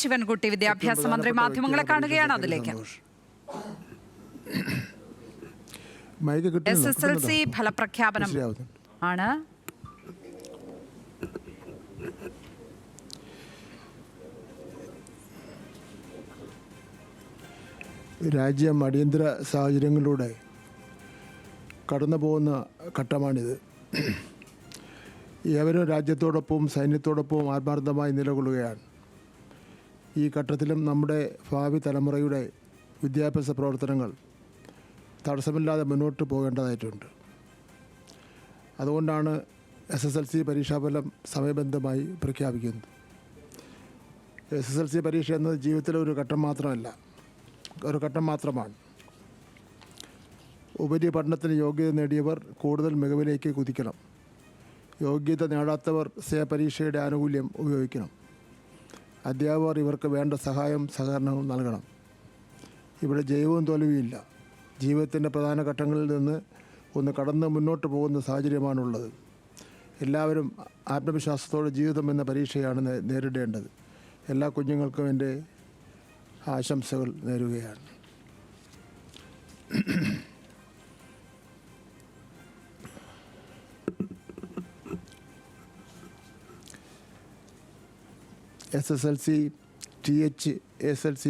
ശിവൻകുട്ടി വിദ്യാഭ്യാസ മന്ത്രി മാധ്യമങ്ങളെ കാണുകയാണ്. അതിലേക്ക് SSLC ഫലപ്രഖ്യാപനം ആണ്. രാജ്യം അടിയന്തര സാഹചര്യങ്ങളിലൂടെ കടന്നു പോകുന്ന ഘട്ടമാണിത്. ഏവരും രാജ്യത്തോടൊപ്പവും സൈന്യത്തോടൊപ്പവും ആത്മാർത്ഥമായി നിലകൊള്ളുകയാണ്. ഈ ഘട്ടത്തിലും നമ്മുടെ ഭാവി തലമുറയുടെ വിദ്യാഭ്യാസ പ്രവർത്തനങ്ങൾ തടസ്സമില്ലാതെ മുന്നോട്ട് പോകേണ്ടതായിട്ടുണ്ട്. അതുകൊണ്ടാണ് SSLC പരീക്ഷാഫലം സമയബന്ധമായി പ്രഖ്യാപിക്കുന്നത്. SSLC പരീക്ഷ എന്നത് ജീവിതത്തിലെ ഒരു ഘട്ടം മാത്രമാണ്. ഉപരിപഠനത്തിന് യോഗ്യത നേടിയവർ കൂടുതൽ മികവിലേക്ക് കുതിക്കണം. യോഗ്യത നേടാത്തവർ പരീക്ഷയുടെ ആനുകൂല്യം ഉപയോഗിക്കണം. അധ്യാപകർ ഇവർക്ക് വേണ്ട സഹകരണവും നൽകണം. ഇവിടെ ജയവും തോൽവിയില്ല. ജീവിതത്തിൻ്റെ പ്രധാന ഘട്ടങ്ങളിൽ നിന്ന് ഒന്ന് കടന്ന് മുന്നോട്ട് പോകുന്ന സാഹചര്യമാണുള്ളത്. എല്ലാവരും ആത്മവിശ്വാസത്തോടെ ജീവിതം എന്ന പരീക്ഷയാണ് നേരിടേണ്ടത്. എല്ലാ കുഞ്ഞുങ്ങൾക്കും എൻ്റെ ആശംസകൾ നേരുകയാണ്. SSLC, TH, SLC,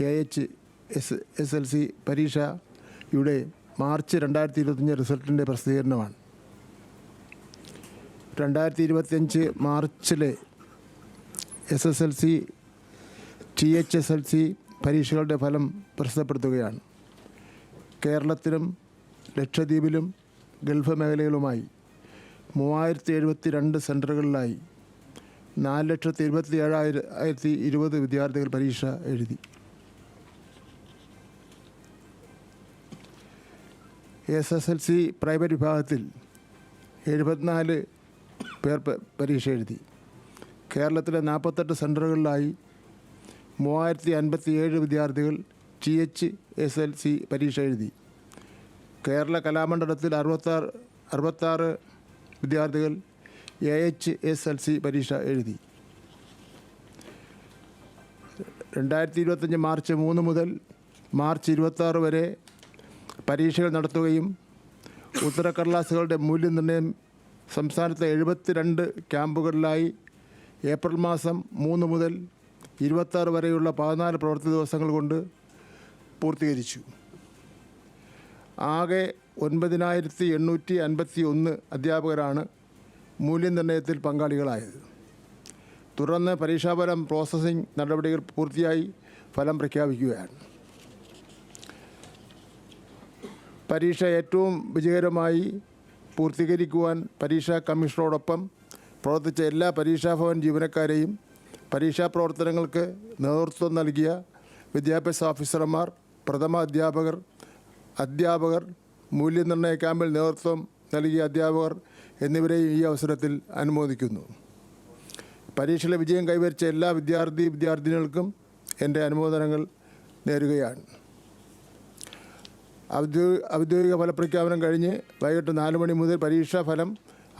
AH, SLC പരീക്ഷയുടെ മാർച്ച് 2025 റിസൾട്ടിൻ്റെ പ്രസിദ്ധീകരണമാണ്. 2025 മാർച്ചിലെ SSLC, THSLC പരീക്ഷകളുടെ ഫലം പ്രസിദ്ധപ്പെടുത്തുകയാണ്. കേരളത്തിലും ലക്ഷദ്വീപിലും ഗൾഫ് മേഖലകളുമായി 3072 സെൻറ്ററുകളിലായി 4,27,020 വിദ്യാർത്ഥികൾ പരീക്ഷ എഴുതി. SSLC പ്രൈവറ്റ് വിഭാഗത്തിൽ 74 പേർ പരീക്ഷ എഴുതി. കേരളത്തിലെ 48 സെൻറ്ററുകളിലായി 3057 വിദ്യാർത്ഥികൾ THSLC പരീക്ഷ എഴുതി. കേരള കലാമണ്ഡലത്തിൽ 66 വിദ്യാർത്ഥികൾ AHSLC പരീക്ഷ എഴുതി. 2025 മാർച്ച് 3 മുതൽ മാർച്ച് 26 വരെ പരീക്ഷകൾ നടത്തുകയും ഉത്തരക്കടലാസുകളുടെ മൂല്യനിർണ്ണയം സംസ്ഥാനത്തെ 72 ക്യാമ്പുകളിലായി ഏപ്രിൽ മാസം 3 മുതൽ 26 വരെയുള്ള 14 പ്രവൃത്തി ദിവസങ്ങൾ കൊണ്ട് പൂർത്തീകരിച്ചു. ആകെ 9,851 അധ്യാപകരാണ് മൂല്യനിർണ്ണയത്തിൽ പങ്കാളികളായത്. തുടർന്ന് പരീക്ഷാഫലം പ്രോസസ്സിംഗ് നടപടികൾ പൂർത്തിയായി ഫലം പ്രഖ്യാപിക്കുകയാണ്. പരീക്ഷ ഏറ്റവും വിജയകരമായി പൂർത്തീകരിക്കുവാൻ പരീക്ഷാ കമ്മീഷണറോടൊപ്പം പ്രവർത്തിച്ച എല്ലാ പരീക്ഷാഭവൻ ജീവനക്കാരെയും പരീക്ഷാ പ്രവർത്തനങ്ങൾക്ക് നേതൃത്വം നൽകിയ വിദ്യാഭ്യാസ ഓഫീസർമാർ, പ്രഥമ അധ്യാപകർ, മൂല്യനിർണ്ണയ ക്യാമ്പിൽ നേതൃത്വം നൽകിയ അധ്യാപകർ എന്നിവരെയും ഈ അവസരത്തിൽ അനുമോദിക്കുന്നു. പരീക്ഷയിലെ വിജയം കൈവരിച്ച എല്ലാ വിദ്യാർത്ഥിനികൾക്കും എൻ്റെ അനുമോദനങ്ങൾ നേരുകയാണ്. ഔദ്യോഗിക ഫലപ്രഖ്യാപനം കഴിഞ്ഞ് വൈകിട്ട് 4 മണി മുതൽ പരീക്ഷാ ഫലം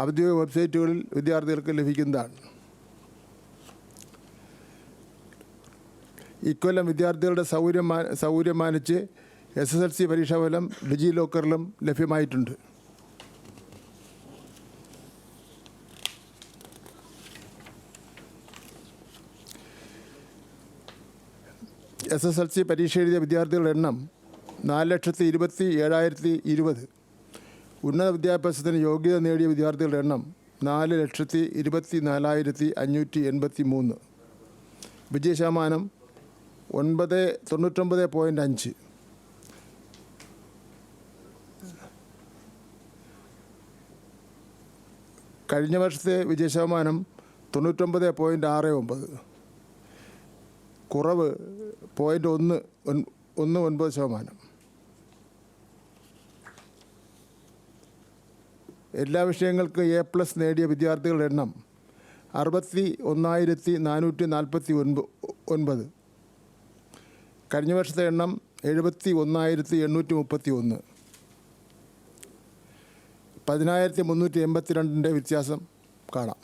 ഔദ്യോഗിക വെബ്സൈറ്റുകളിൽ വിദ്യാർത്ഥികൾക്ക് ലഭിക്കുന്നതാണ്. ഇക്കൊല്ലം വിദ്യാർത്ഥികളുടെ സൗകര്യം മാനിച്ച് SSLC പരീക്ഷാഫലം ഡിജി ലോക്കറിലും ലഭ്യമായിട്ടുണ്ട്. SSLC പരീക്ഷ എഴുതിയ വിദ്യാർത്ഥികളുടെ എണ്ണം 4,27,020. ഉന്നത വിദ്യാഭ്യാസത്തിന് യോഗ്യത നേടിയ വിദ്യാർത്ഥികളുടെ എണ്ണം 4,24,583. വിജയശതമാനം 99.5. കഴിഞ്ഞ വർഷത്തെ വിജയശതമാനം 99.69. കുറവ് 0.19%. എല്ലാ വിഷയങ്ങൾക്കും A+ നേടിയ വിദ്യാർത്ഥികളുടെ എണ്ണം 61,449. കഴിഞ്ഞ വർഷത്തെ എണ്ണം 71,831. 10,382 വ്യത്യാസം കാണാം.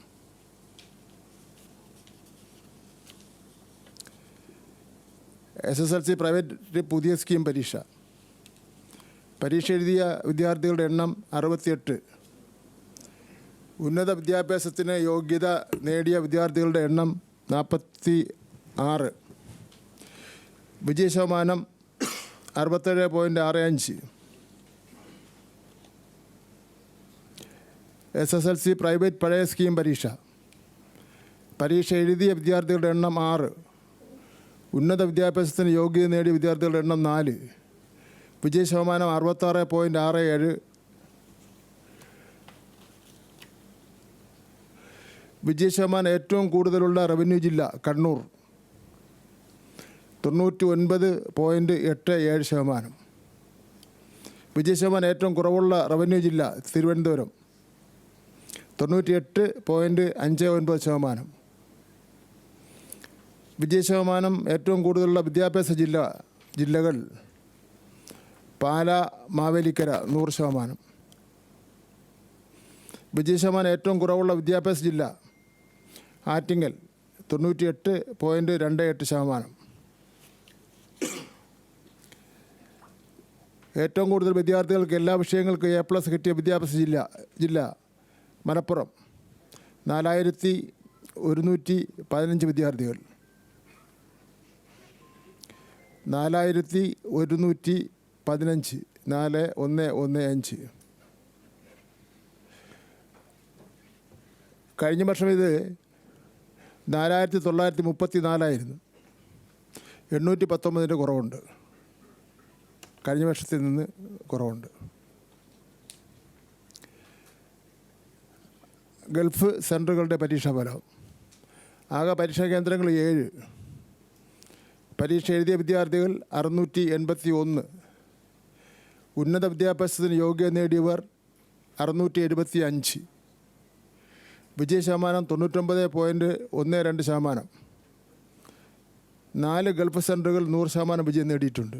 SSLC പ്രൈവറ്റ് പുതിയ സ്കീം പരീക്ഷ എഴുതിയ വിദ്യാർത്ഥികളുടെ എണ്ണം 68. ഉന്നത വിദ്യാഭ്യാസത്തിന് യോഗ്യത നേടിയ വിദ്യാർത്ഥികളുടെ എണ്ണം 46. വിജയശതമാനം 67.65. SSLC പ്രൈവറ്റ് പഴയ സ്കീം പരീക്ഷ എഴുതിയ വിദ്യാർത്ഥികളുടെ എണ്ണം 6. ഉന്നത വിദ്യാഭ്യാസത്തിന് യോഗ്യത നേടിയ വിദ്യാർത്ഥികളുടെ എണ്ണം 4. വിജയശതമാനം 66.67. വിജയശതമാനം ഏറ്റവും കൂടുതലുള്ള റവന്യൂ ജില്ല കണ്ണൂർ 99.87%. വിജയശതമാനം ഏറ്റവും കുറവുള്ള റവന്യൂ ജില്ല തിരുവനന്തപുരം 98.59%. വിജയശതമാനം ഏറ്റവും കൂടുതലുള്ള വിദ്യാഭ്യാസ ജില്ലകൾ പാല മാവേലിക്കര 100%. വിജയശതമാനം ഏറ്റവും കുറവുള്ള വിദ്യാഭ്യാസ ജില്ല ആറ്റിങ്ങൽ 98.28%. ഏറ്റവും കൂടുതൽ വിദ്യാർത്ഥികൾക്ക് എല്ലാ വിഷയങ്ങൾക്കും A+ കിട്ടിയ വിദ്യാഭ്യാസ ജില്ല മലപ്പുറം 4115 വിദ്യാർത്ഥികൾ. 4115 4115. കഴിഞ്ഞ വർഷം ഇത് 4934 819 കുറവുണ്ട്. കഴിഞ്ഞ വർഷത്തിൽ നിന്ന് കുറവുണ്ട്. ഗൾഫ് സെൻറ്ററുകളുടെ പരീക്ഷാഫലം. ആകെ പരീക്ഷാ കേന്ദ്രങ്ങൾ 7. പരീക്ഷ എഴുതിയ വിദ്യാർത്ഥികൾ 681. ഉന്നത വിദ്യാഭ്യാസത്തിന് യോഗ്യത നേടിയവർ 675. വിജയശതമാനം 99.12%. 4 ഗൾഫ് സെൻറ്ററുകൾ 100% വിജയം നേടിയിട്ടുണ്ട്.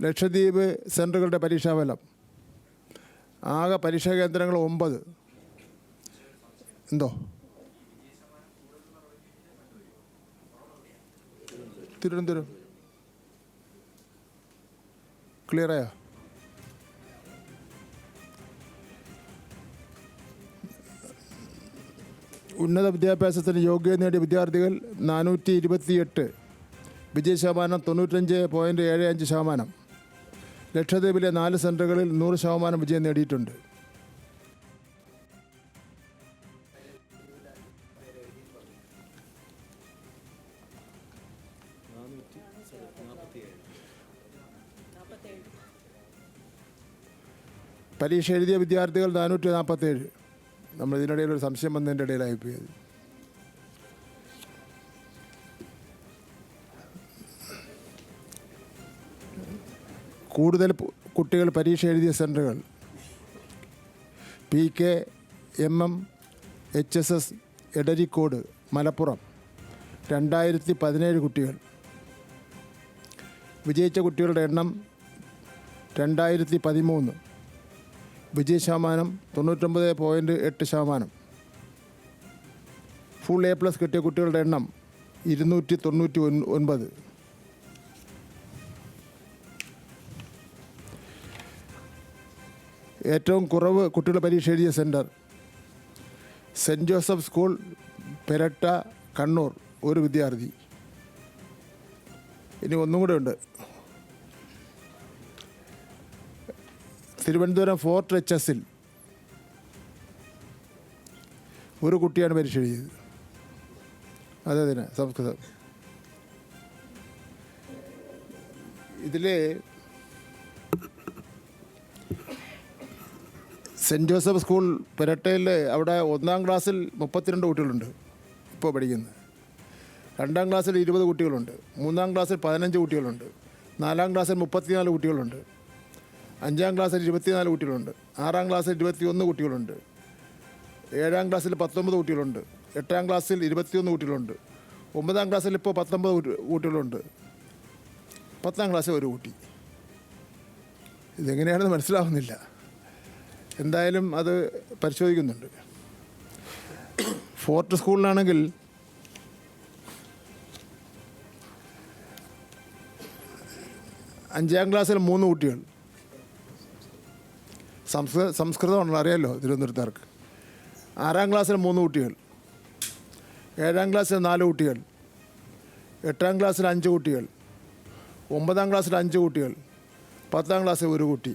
ലക്ഷദ്വീപ് സെൻറ്ററുകളുടെ പരീക്ഷാഫലം. ആകെ പരീക്ഷാ കേന്ദ്രങ്ങൾ 9. എന്തോ തിരുവനന്തപുരം ക്ലിയറായോ? ഉന്നത വിദ്യാഭ്യാസത്തിന് യോഗ്യത നേടിയ വിദ്യാർത്ഥികൾ 428. വിജയശതമാനം 95.75%. ലക്ഷദ്വീപിലെ 4 സെൻറ്ററുകളിൽ 100% വിജയം നേടിയിട്ടുണ്ട്. പരീക്ഷ എഴുതിയ വിദ്യാർത്ഥികൾ 447. നമ്മൾ ഇതിനിടയിൽ ഒരു സംശയം വന്നതിൻ്റെ ഇടയിലായിപ്പോയത്. കൂടുതൽ കുട്ടികൾ പരീക്ഷ എഴുതിയ സെൻറ്ററുകൾ PK MM HSS Edarikode Malappuram 2017 കുട്ടികൾ. വിജയിച്ച കുട്ടികളുടെ എണ്ണം 2013. വിജയശതമാനം 99.8%. ഫുൾ A+ കിട്ടിയ കുട്ടികളുടെ എണ്ണം 299. ഏറ്റവും കുറവ് കുട്ടികൾ പരീക്ഷ എഴുതിയ centre saint Joseph school Peratta Kannur 1 വിദ്യാർത്ഥി. ഇനി ഒന്നും കൂടെ ഉണ്ട്. തിരുവനന്തപുരം ഫോർട്ട് HS ഒരു കുട്ടിയാണ് പരീക്ഷ എഴുതിയത്. അതേതിന് സംസ്കൃതം. ഇതിൽ സെൻറ്റ് ജോസഫ് സ്കൂൾ പെരട്ടയിൽ അവിടെ 1ാം ക്ലാസ്സിൽ 32 കുട്ടികളുണ്ട് ഇപ്പോൾ പഠിക്കുന്നത്. 2ാം ക്ലാസ്സിൽ 20 കുട്ടികളുണ്ട്. 3ാം ക്ലാസ്സിൽ 15 കുട്ടികളുണ്ട്. 4ാം ക്ലാസ്സിൽ 34 കുട്ടികളുണ്ട്. 5ാം ക്ലാസ്സിൽ 24 കുട്ടികളുണ്ട്. 6ാം ക്ലാസ്സിൽ 21 കുട്ടികളുണ്ട്. 7ാം ക്ലാസ്സിൽ 19 കുട്ടികളുണ്ട്. 8ാം ക്ലാസ്സിൽ 21 കുട്ടികളുണ്ട്. 9ാം ക്ലാസ്സിൽ ഇപ്പോൾ 19 കുട്ടികളുണ്ട്. 10ാം ക്ലാസ്സിൽ 1 കുട്ടി. ഇതെങ്ങനെയാണെന്ന് മനസ്സിലാവുന്നില്ല. എന്തായാലും അത് പരിശോധിക്കുന്നുണ്ട്. ഫോർട്ട് സ്കൂളിലാണെങ്കിൽ 5ാം ക്ലാസ്സിൽ 3 കുട്ടികൾ. സംസ്കൃതമാണല്ലോ, അറിയാമല്ലോ തിരുവനന്തപുരത്തുകാർക്ക്. 6ാം ക്ലാസ്സിൽ 3 കുട്ടികൾ. 7ാം ക്ലാസ്സിൽ 4 കുട്ടികൾ. 8ാം ക്ലാസ്സിൽ 5 കുട്ടികൾ. 9ാം ക്ലാസ്സിൽ 5 കുട്ടികൾ. 10ാം ക്ലാസ്സിൽ 1 കുട്ടി.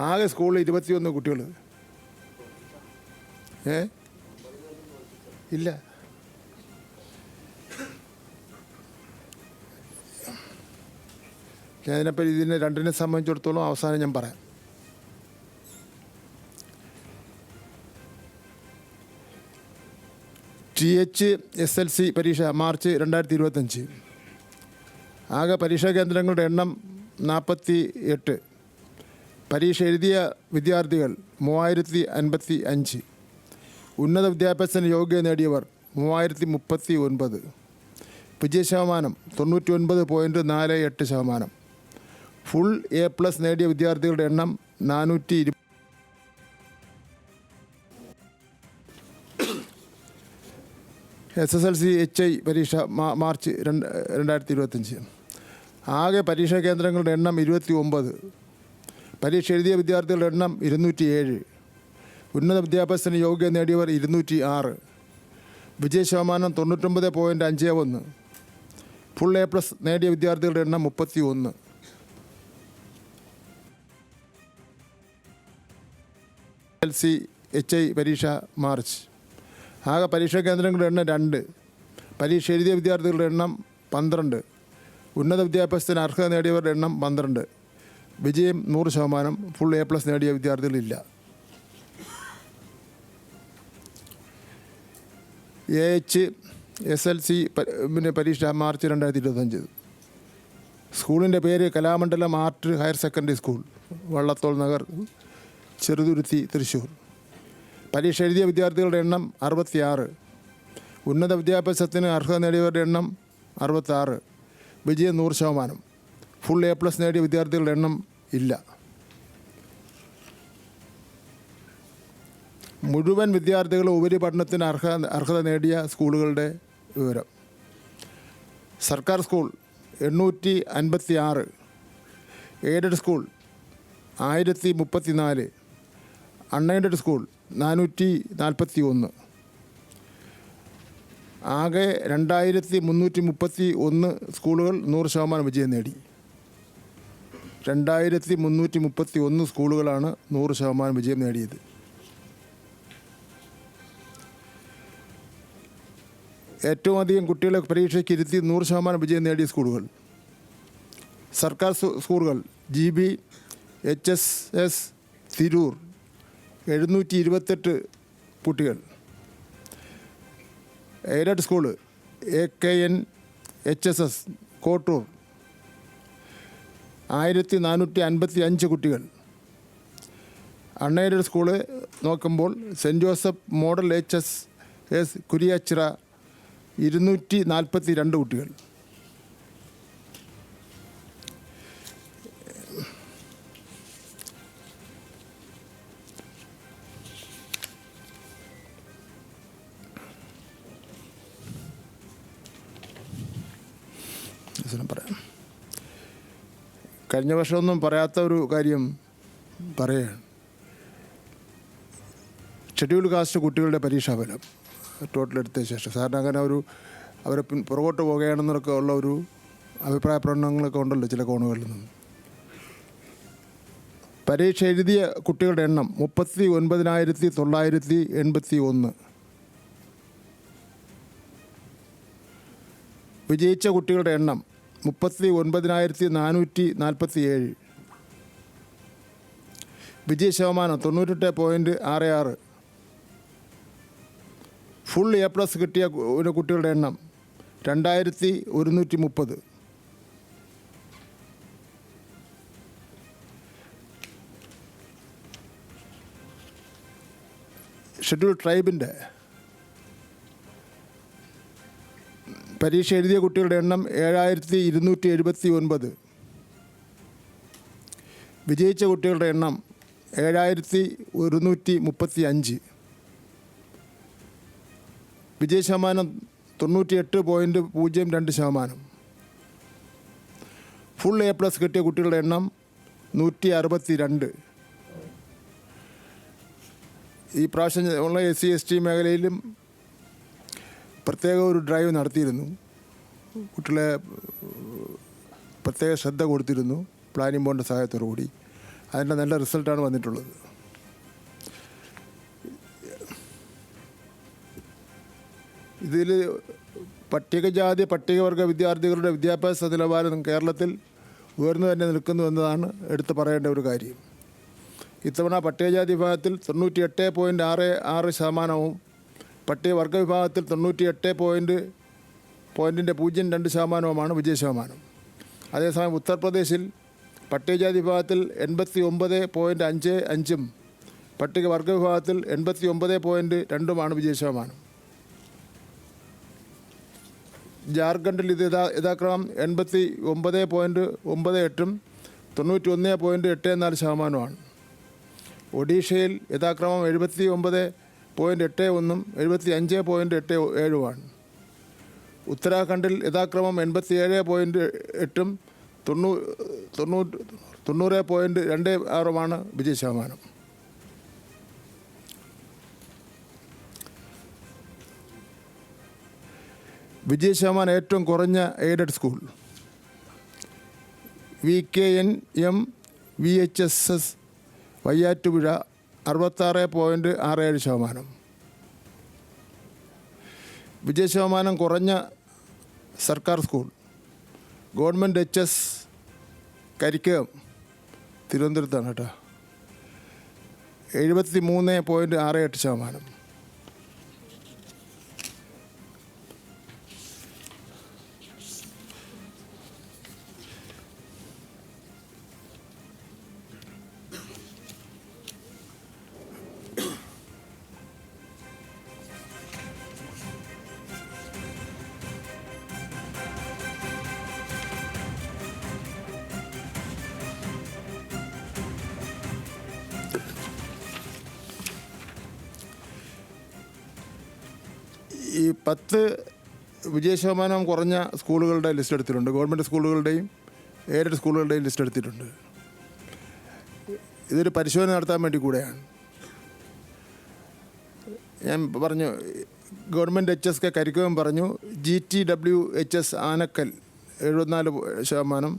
ആകെ സ്കൂളിൽ 21 കുട്ടികൾ. ഇല്ല. ഞാനിപ്പോൾ ഇതിനെ രണ്ടിനെ സംബന്ധിച്ചിടത്തോളം അവസാനം ഞാൻ പറയാം. THSLC പരീക്ഷ മാർച്ച് 2025. ആകെ പരീക്ഷാ കേന്ദ്രങ്ങളുടെ എണ്ണം 48. പരീക്ഷ എഴുതിയ വിദ്യാർത്ഥികൾ 3055. ഉന്നത വിദ്യാഭ്യാസത്തിന് യോഗ്യത നേടിയവർ 3039. വിജയശതമാനം 99.48%. ഫുൾ A+ നേടിയ വിദ്യാർത്ഥികളുടെ എണ്ണം 420. SSLC HI പരീക്ഷ മാർച്ച് 2025. ആകെ പരീക്ഷാ കേന്ദ്രങ്ങളുടെ എണ്ണം 29. പരീക്ഷ എഴുതിയ വിദ്യാർത്ഥികളുടെ എണ്ണം 207. ഉന്നത വിദ്യാഭ്യാസത്തിന് യോഗ്യത നേടിയവർ 206. വിജയശതമാനം 99.51. ഫുൾ A+ നേടിയ വിദ്യാർത്ഥികളുടെ എണ്ണം 31. SSLC HI പരീക്ഷ മാർച്ച്. ആകെ പരീക്ഷാ കേന്ദ്രങ്ങളുടെ എണ്ണം 2. പരീക്ഷ എഴുതിയ വിദ്യാർത്ഥികളുടെ എണ്ണം 12. ഉന്നത വിദ്യാഭ്യാസത്തിന് അർഹത നേടിയവരുടെ എണ്ണം 12. വിജയം 100%. ഫുൾ A+ നേടിയ വിദ്യാർത്ഥികളില്ല. AHSLC പരീക്ഷ മാർച്ച് 2025. സ്കൂളിൻ്റെ പേര് Kalamandalam art higher secondary school, Vallathol Nagar, Cheruthuruthy, Thrissur. പരീക്ഷ എഴുതിയ വിദ്യാർത്ഥികളുടെ എണ്ണം 66. ഉന്നത വിദ്യാഭ്യാസത്തിന് അർഹത നേടിയവരുടെ എണ്ണം 66. വിജയം 100%. ഫുൾ A+ നേടിയ വിദ്യാർത്ഥികളുടെ എണ്ണം ഇല്ല. മുഴുവൻ വിദ്യാർത്ഥികളും ഉപരിപഠനത്തിന് അർഹത നേടിയ സ്കൂളുകളുടെ വിവരം. സർക്കാർ school 856. Aided school 1034. Unaided school 441. ആകെ 2331 സ്കൂളുകൾ 100% വിജയം നേടി. 2331 സ്കൂളുകളാണ് 100% വിജയം നേടിയത്. ഏറ്റവും അധികം കുട്ടികളെ പരീക്ഷയ്ക്ക് ഇരുത്തി 100% വിജയം നേടിയ സ്കൂളുകൾ. സർക്കാർ സ്കൂളുകൾ GB HSS തിരൂർ 728 കുട്ടികൾ. Aided school AKN HSS Kottur 1455 കുട്ടികൾ. അൺഎയ്ഡഡ് സ്കൂള് നോക്കുമ്പോൾ saint Joseph model HSS Kuriachira 242 കുട്ടികൾ. പറയാം. കഴിഞ്ഞ വർഷമൊന്നും പറയാത്ത ഒരു കാര്യം പറയുകയാണ്. ഷെഡ്യൂൾഡ് കാസ്റ്റ് കുട്ടികളുടെ പരീക്ഷാഫലം ടോട്ടൽ എടുത്ത ശേഷം സാറിന് അങ്ങനെ അവരെ പുറകോട്ട് പോകുകയാണെന്നൊക്കെ ഉള്ള ഒരു അഭിപ്രായ പ്രകടനങ്ങളൊക്കെ ഉണ്ടല്ലോ ചില കോണുകളിൽ നിന്ന്. പരീക്ഷ എഴുതിയ കുട്ടികളുടെ എണ്ണം 39,981. വിജയിച്ച കുട്ടികളുടെ എണ്ണം 39,447. വിജയശതമാനം 98.66. ഫുൾ A+ കിട്ടിയ കുട്ടികളുടെ എണ്ണം 2130. ഷെഡ്യൂൾ ട്രൈബിൻ്റെ പരീക്ഷ എഴുതിയ കുട്ടികളുടെ എണ്ണം 7279. വിജയിച്ച കുട്ടികളുടെ എണ്ണം 7135. വിജയശതമാനം 98.02%. ഫുൾ A+ കിട്ടിയ കുട്ടികളുടെ എണ്ണം 162. ഈ പ്രാവശ്യം ഉള്ള SC/ST മേഖലയിലും പ്രത്യേക ഒരു ഡ്രൈവ് നടത്തിയിരുന്നു. കുട്ടികളെ പ്രത്യേക ശ്രദ്ധ കൊടുത്തിരുന്നു പ്ലാനിംഗ് ബോർഡിൻ്റെ സഹായത്തോടു കൂടി. അതിൻ്റെ നല്ല റിസൾട്ടാണ് വന്നിട്ടുള്ളത്. ഇതിൽ പട്ടികജാതി പട്ടികവർഗ വിദ്യാർത്ഥികളുടെ വിദ്യാഭ്യാസ നിലവാരം കേരളത്തിൽ ഉയർന്നു തന്നെ നിൽക്കുന്നു എന്നതാണ് എടുത്തു പറയേണ്ട ഒരു കാര്യം. ഇത്തവണ പട്ടികജാതി വിഭാഗത്തിൽ 98.66%, പട്ടികവർഗ വിഭാഗത്തിൽ 98.02% വിജയശതമാനം. അതേസമയം ഉത്തർപ്രദേശിൽ പട്ടികജാതി വിഭാഗത്തിൽ 89.55%, പട്ടികവർഗ വിഭാഗത്തിൽ 89.2% വിജയശതമാനം. ജാർഖണ്ഡിൽ ഇത് യഥാക്രമം 89.98%, 91.84%. ഒഡീഷയിൽ യഥാക്രമം 79.81%, 75.87%. ഉത്തരാഖണ്ഡിൽ യഥാക്രമം 87.8%, 90.26% വിജയശതമാനം. വിജയശതമാനം ഏറ്റവും കുറഞ്ഞ aided school VKNM VHSS Vayyattupuzha 66.67%. വിജയശതമാനം കുറഞ്ഞ സർക്കാർ സ്കൂൾ ഗവൺമെൻറ് HS കരിക്കകം തിരുവനന്തപുരത്താണ് കേട്ടോ, 73.68%. ഈ 10 വിജയശതമാനം കുറഞ്ഞ സ്കൂളുകളുടെ ലിസ്റ്റ് എടുത്തിട്ടുണ്ട്. ഗവൺമെൻറ് സ്കൂളുകളുടെയും എയ്ഡഡ് സ്കൂളുകളുടെയും ലിസ്റ്റ് എടുത്തിട്ടുണ്ട്. ഇതൊരു പരിശോധന നടത്താൻ വേണ്ടി കൂടെയാണ്. ഞാൻ പറഞ്ഞു ഗവൺമെൻറ് HS കരിക്കകം പറഞ്ഞു. GTWHS Anakkal 74%,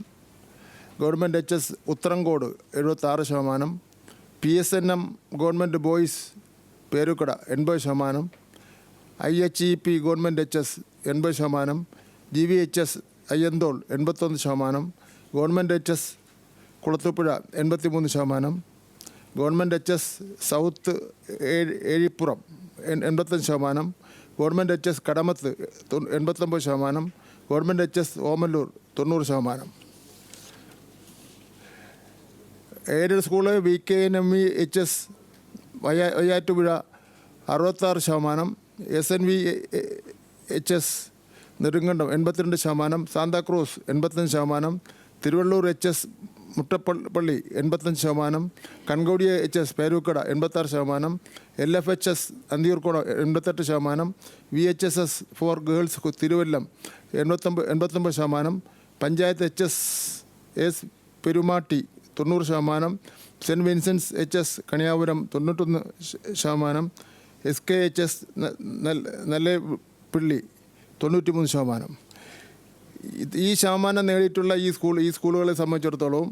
government HS Uthrankode 76%, PSNM government boys Perukkada 80%, IHEP government HS 80%, GVHS Ayyanthole 81%, government HS Kulathupuzha 83%, government HS south Ezhippuram 85%, government HS Kadamath 89%, government HS Omallur 90%. Aided school VKNM HS Vayyattupuzha 66%, SNVHS Nedumkandam 82%, Santa Cruz 85%, Thiruvallur HS Muttappally 85%, Concordia HS Perukkada 86%, LFHS Anthiyoorkode 88%, VHSS for girls Thiruvallam 89%, panchayat HS Perumatty 90%, cent Vincent's HS Kaniyapuram 91%, SKHS Nalleppilly 93%. ഈ ശതമാനം നേടിയിട്ടുള്ള ഈ സ്കൂളുകളെ സംബന്ധിച്ചിടത്തോളം,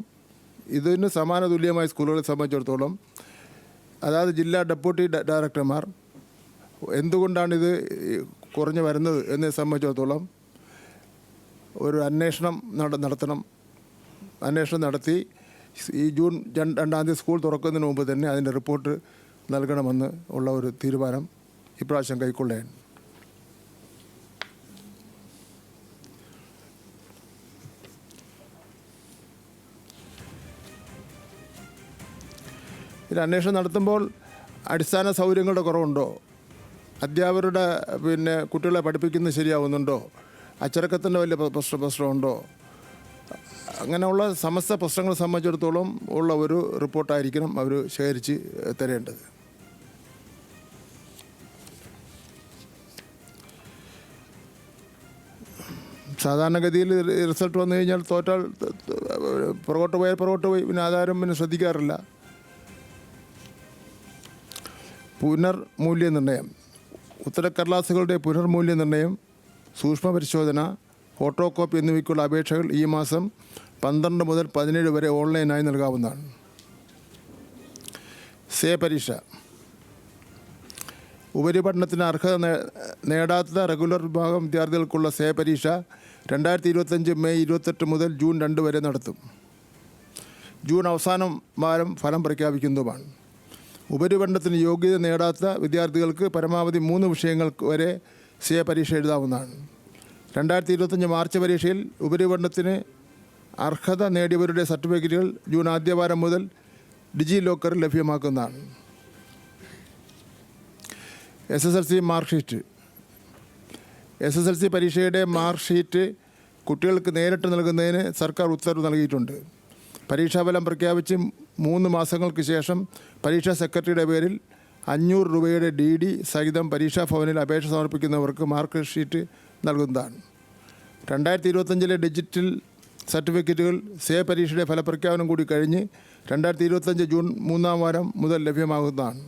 ഇതിന് സമാന തുല്യമായ സ്കൂളുകളെ സംബന്ധിച്ചിടത്തോളം, അതായത് ജില്ലാ ഡെപ്യൂട്ടി ഡയറക്ടർമാർ എന്തുകൊണ്ടാണിത് കുറഞ്ഞു വരുന്നത് എന്നെ സംബന്ധിച്ചിടത്തോളം ഒരു അന്വേഷണം നടത്തണം. അന്വേഷണം നടത്തി ഈ ജൂൺ 2 സ്കൂൾ തുറക്കുന്നതിന് മുമ്പ് തന്നെ അതിൻ്റെ റിപ്പോർട്ട് നൽകണമെന്ന് ഉള്ള ഒരു തീരുമാനം ഇപ്രാവശ്യം കൈക്കൊള്ളേൻ. ഇത് അന്വേഷണം നടത്തുമ്പോൾ അടിസ്ഥാന സൗകര്യങ്ങളുടെ കുറവുണ്ടോ, അധ്യാപകരുടെ കുട്ടികളെ പഠിപ്പിക്കുന്നത് ശരിയാവുന്നുണ്ടോ, അച്ചടക്കത്തിൻ്റെ വലിയ പ്രശ്നമുണ്ടോ, അങ്ങനെയുള്ള സമസ്ത പ്രശ്നങ്ങളെ സംബന്ധിച്ചിടത്തോളം ഉള്ള ഒരു റിപ്പോർട്ടായിരിക്കണം അവർ ശേഖരിച്ച് തരേണ്ടത്. സാധാരണഗതിയിൽ റിസൾട്ട് വന്നു കഴിഞ്ഞാൽ തോറ്റാൽ പുറകോട്ട് പോയി പിന്നെ അതാരും പിന്നെ ശ്രദ്ധിക്കാറില്ല. പുനർമൂല്യനിർണ്ണയം, ഉത്തരക്കടലാസുകളുടെ പുനർമൂല്യനിർണ്ണയം, സൂക്ഷ്മ പരിശോധന, ഫോട്ടോ കോപ്പി എന്നിവയ്ക്കുള്ള അപേക്ഷകൾ ഈ മാസം 12 മുതൽ 17 വരെ ഓൺലൈനായി നൽകാവുന്നതാണ്. സേ പരീക്ഷ, ഉപരിപഠനത്തിന് അർഹത നേടാത്ത റെഗുലർ വിഭാഗം വിദ്യാർത്ഥികൾക്കുള്ള സേ പരീക്ഷ 2025 മെയ് 28 മുതൽ ജൂൺ 2 വരെ നടത്തും. ജൂൺ അവസാനം വാരം ഫലം പ്രഖ്യാപിക്കുന്നതുമാണ്. ഉപരിപഠനത്തിന് യോഗ്യത നേടാത്ത വിദ്യാർത്ഥികൾക്ക് പരമാവധി 3 വിഷയങ്ങൾ വരെ സേ പരീക്ഷ എഴുതാവുന്നതാണ്. 2025 മാർച്ച് പരീക്ഷയിൽ ഉപരിപഠനത്തിന് അർഹത നേടിയവരുടെ സർട്ടിഫിക്കറ്റുകൾ ജൂൺ ആദ്യവാരം മുതൽ ഡിജി ലോക്കറിൽ ലഭ്യമാക്കുന്നതാണ്. SSLC മാർക്ക് ഷീറ്റ്, SSLC പരീക്ഷയുടെ മാർക്ക് ഷീറ്റ് കുട്ടികൾക്ക് നേരിട്ട് നൽകുന്നതിന് സർക്കാർ ഉത്തരവ് നൽകിയിട്ടുണ്ട്. പരീക്ഷാഫലം പ്രഖ്യാപിച്ച് 3 മാസങ്ങൾക്ക് ശേഷം പരീക്ഷാ സെക്രട്ടറിയുടെ പേരിൽ 500 രൂപയുടെ DD സഹിതം പരീക്ഷാ ഭവനിൽ അപേക്ഷ സമർപ്പിക്കുന്നവർക്ക് മാർക്ക് ഷീറ്റ് നൽകുന്നതാണ്. 2025 ഡിജിറ്റൽ സർട്ടിഫിക്കറ്റുകൾ സേ പരീക്ഷയുടെ ഫലപ്രഖ്യാപനം കൂടി കഴിഞ്ഞ് 2025 ജൂൺ 3-ാം വാരം മുതൽ ലഭ്യമാകുന്നതാണ്.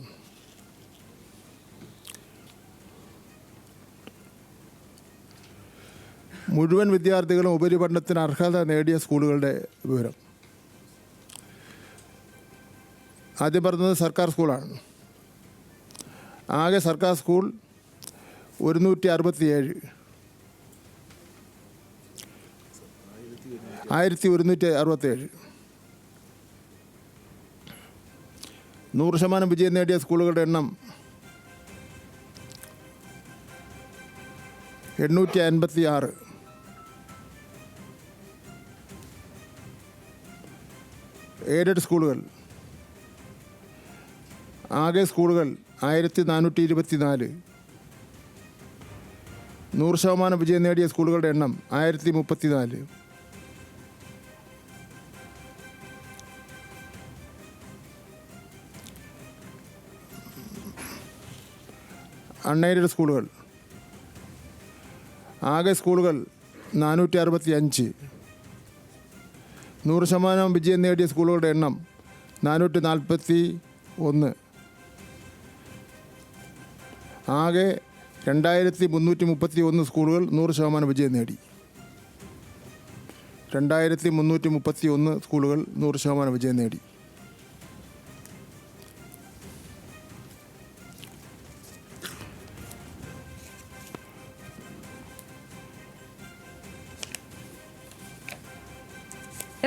മുഴുവൻ വിദ്യാർത്ഥികളും ഉപരിപഠനത്തിന് അർഹത നേടിയ സ്കൂളുകളുടെ വിവരം. ആദ്യം പറഞ്ഞത് സർക്കാർ സ്കൂളാണ്. ആകെ സർക്കാർ സ്കൂൾ 167, 1167. 100% വിജയം നേടിയ സ്കൂളുകളുടെ എണ്ണം 856. എയ്ഡഡ് സ്കൂളുകൾ, ആകെ സ്കൂളുകൾ 1424. 100% വിജയം നേടിയ സ്കൂളുകളുടെ എണ്ണം 1034. അൺഎയ്ഡഡ് സ്കൂളുകൾ, ആകെ സ്കൂളുകൾ 465. 100% വിജയം നേടിയ സ്കൂളുകളുടെ എണ്ണം 441. ആകെ 2331 സ്കൂളുകൾ 100% വിജയം നേടി. 2331 സ്കൂളുകൾ 100% വിജയം നേടി.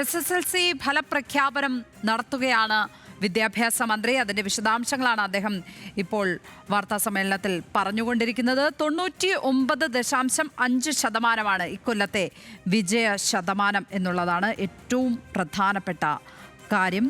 SSLC ഫലപ്രഖ്യാപനം നടത്തുകയാണ് വിദ്യാഭ്യാസ മന്ത്രി. അതിൻ്റെ വിശദാംശങ്ങളാണ് അദ്ദേഹം ഇപ്പോൾ വാർത്താ സമ്മേളനത്തിൽ പറഞ്ഞുകൊണ്ടിരിക്കുന്നത്. 99.5% ഇക്കൊല്ലത്തെ വിജയ ശതമാനം എന്നുള്ളതാണ് ഏറ്റവും പ്രധാനപ്പെട്ട കാര്യം.